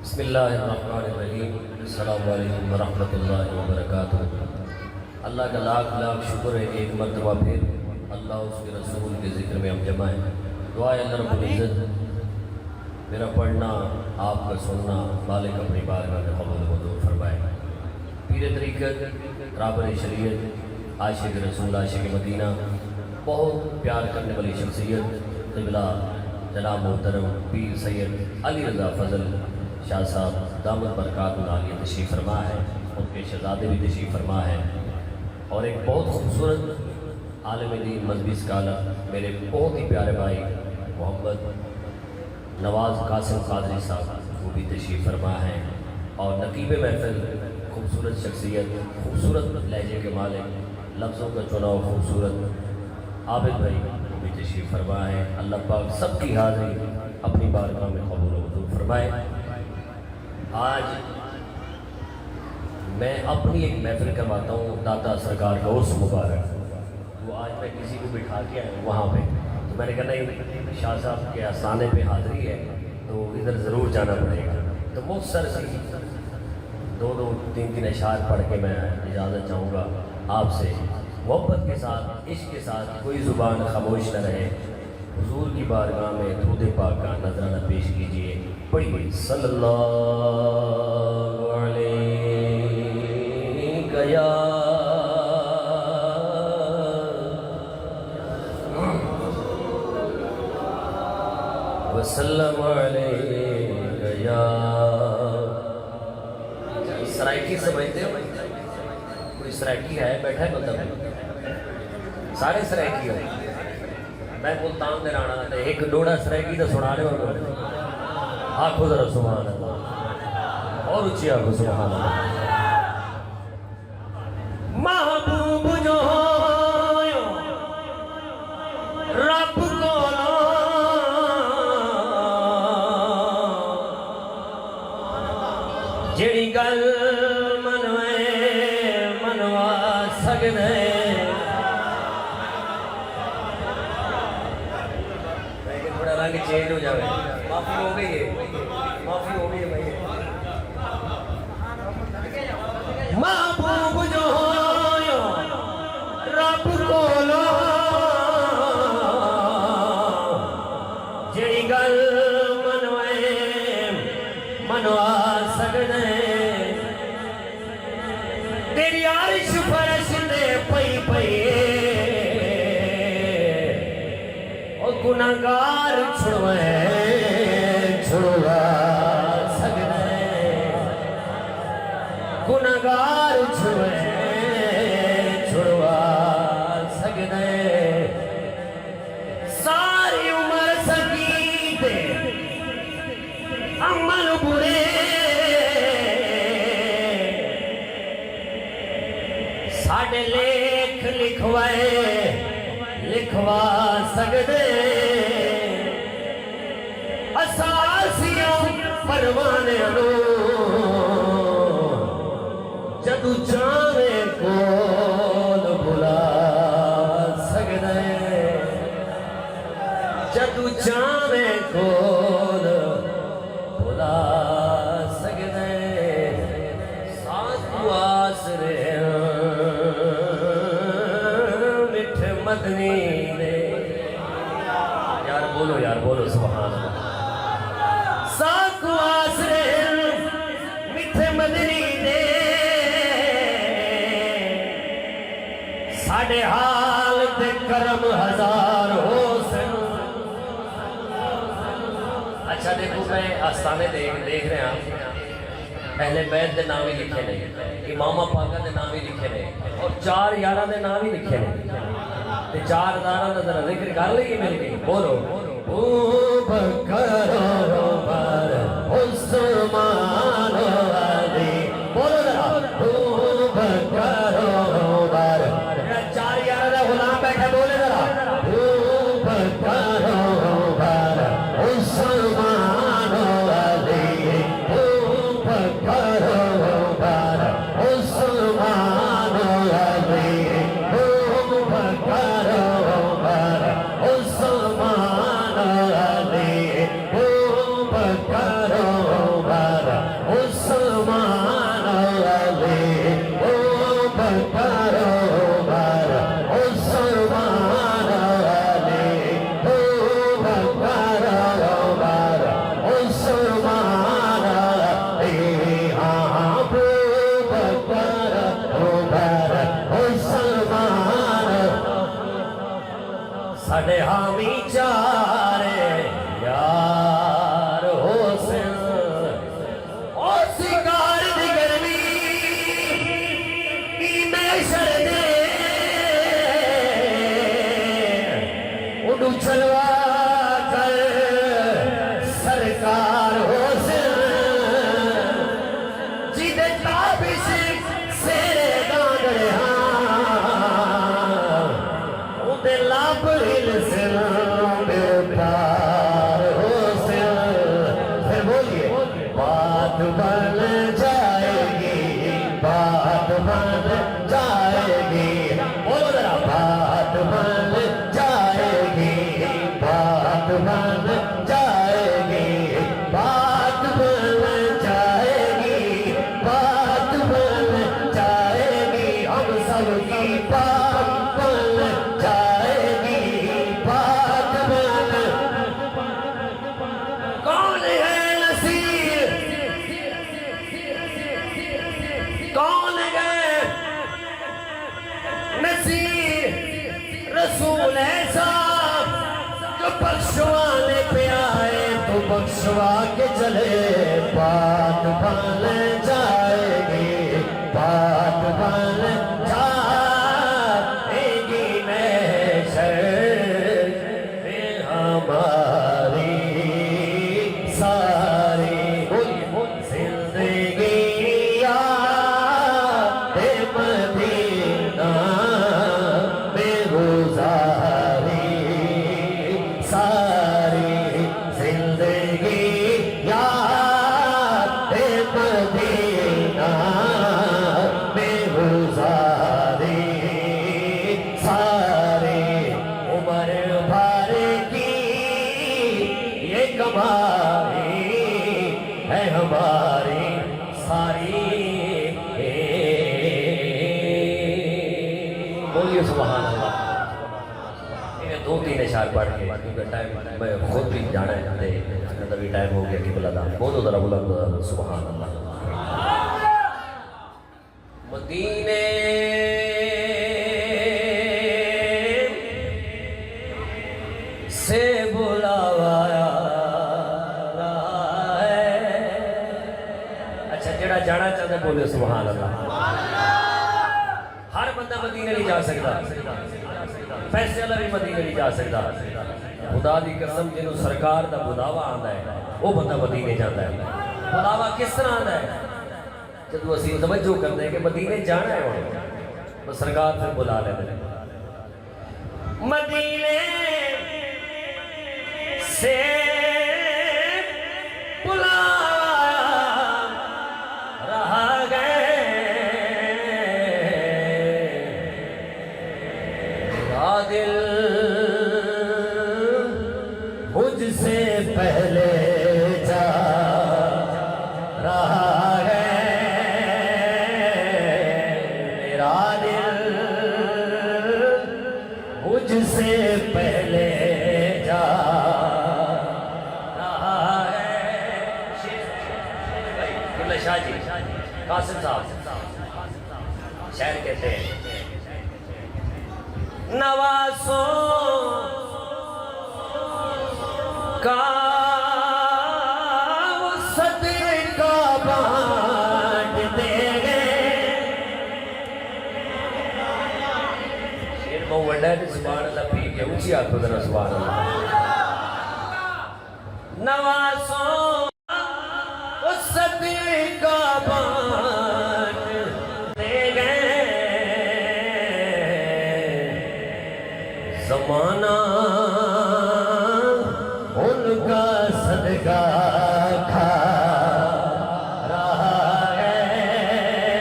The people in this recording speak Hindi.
बिस्मिल्लाहिर्रहमानिर्रहीम। अस्सलामु अलैकुम वरहमतुल्लाहि वबरकातुहू। अल्लाह का लाख लाख शुक्र है, एक मरतबा फिर अल्लाह उसके रसूल के ज़िक्र में हम जमा हैं। दुआ अल्लाह रब्बुल इज़्ज़त मेरा पढ़ना, आपका सुनना मालिक अपनी बारगाह में कबूल मंजूर फरमाए। पीर तरीक़त, राबर शरीयत, आशिक़ रसूल, आशिक़ मदीना, बहुत प्यार करने वाली शख्सियत क़िबला जनाब मोहतरम पीर सैयद अली रज़ा फ़ज़ल शाह साहब दामद बरकातुहू आलिया तशरीफ़ फरमा है। उनके शहज़ादे भी तशरीफ़ फरमा है और एक बहुत खूबसूरत आलिम दीन मज़हबी स्कॉलर मेरे बहुत ही प्यारे भाई मोहम्मद नवाज़ कासिम कादरी साहब वो भी तशरीफ़ फरमा है। और नकीब महफ़िल, खूबसूरत शख्सियत, खूबसूरत लहजे के मालिक, लफ्ज़ों का चुनाव खूबसूरत आबिद भाई वो भी तशरीफ़ फरमा है। अल्लाह पाक सबकी हाज़िरी अपनी बारगाह में कबूल मंजूर फरमाए। आज मैं अपनी एक महफिल करवाता हूँ दाता सरकार का उर्स मुबारक। वो आज मैं किसी को बिठा के आया वहाँ पे, तो मैंने कहा नहीं, शाह साहब के आस्थाने पे हाज़िरी है तो इधर ज़रूर जाना पड़ेगा। तो मुख्तसर सी दो तीन तीन अशार पढ़ के मैं इजाज़त चाहूँगा आपसे। मोहब्बत के साथ, इश्क के साथ कोई ज़ुबान खामोश न रहे। हुजूर की बारगाह में दूध पाक का नजराना पेश कीजिए। पढ़िए सल्लल्लाहु अलैहि या वसल्लम अलैहि या। सराइकी समझते हो? कोई सराइकी है बैठा है? मतलब सारे सराइकी हो। मैं मुल्तान दे राणा ते एक डोड़ा सराइकी तो सुना रहे हो। आखो जरा सुभान अल्लाह, और ऊंची आखो सुभान अल्लाह। महबूब जो रब को जेड़ी गल मनवा सकदे। रंग चेंज हो जाए, माफी हो गई है, माफी हो गई है भाई। महबूब जो रब कोलो जेड़ी गल मनवा सकदे। तेरी आरिश फरश दे पई गुनाहगार छुड़वा सकदे। गुनाहगार छुड़वा सकदे। सारी उम्र सकीते अमल बुरे साडे लेख लिखवा सकदे। असासियों परवाने नो जदू चाहे कोल बुला सकदे। जदू चाहे कोल बुला सकदे। साथ आसरे मदनी ने यार बोलो सुभान अल्लाह। साकु आसरे मिठे मदनी ने साडे हाल ते करम हजार हो सन। अच्छा देखो, मैं आस्थाने देख रहे हैं, पहले बैत के नाम ही लिखे ने, इमामा पाका के नाम ही लिखे ने और 4 यारा के नाम ही लिखे ने। 4 दारा का जरा जिक्र कर लीजिए मेरे लिए। बोलो ओ बकर उमर उस्मान अली। बोलो जरा ओ बकर उमर। 4 यारा का गुलाम बैठा, बोले जरा ओ बकर उमर उस्मान अली। ओ बकर उमर उस्मान अली। ओ बकर उमर उस्मान अली। बोलिए बात बन जाएगी, बात बन जाएगी, बोलो जरा बात बन जाएगी, बात बन जाएगी, बात बन जाएगी, बात बन जाएगी, हम सबकी बात बन जाएगी, बात बन। कौन है नसीर, कौन है नसीर, रसूल ऐसा जो बख्शवाने पे आए तो बख्शवा के चले, बात बन जाएगी, बात बन जाएगी, महशर में हमारी सारी जिंदगी याद मदीना में गुजारी, सारी जिंदगी याद मदीना में गुजारी, सारी उम्र भर की ये कमाई है हमारी सारी। बोलिए सुभान अल्लाह। ये 2-3 अशार पढ़ के क्योंकि टाइम मैं खुद भी जाना है, तभी टाइम हो गया कि बुलादा बहुत ज़रा बुलंद सुभान अल्लाह। मदीने से बुलावा है। अच्छा जेड़ा जाना चाहता बोले सुभान अल्लाह। हर बंदा मदीने नहीं जा सकता, पैसे वाला भी मदीने नहीं जा सकता। खुदा दी कसम जिन्हों सरकार का बुलावा आता है वो बंदा मदीने जाता है। बुलावा किस तरह आता है, जब असी तवज्जो करते हैं कि मदीने जाना है तो सरकार फिर बुला लेते हैं। मदीने से दिल मुझसे पहले जा रहा है, मेरा दिल मुझसे पहले जा रहा है। शाह जी कासिम साहब शायर कहते हैं नवासों का वो सदका बांट देंगे। शेर में वड्डा है सुभान अल्लाह पी के ऊंची हाथ उधर सुभान अल्लाह। नवासों वो सदका बांट देंगे, ज़माना उनका सदका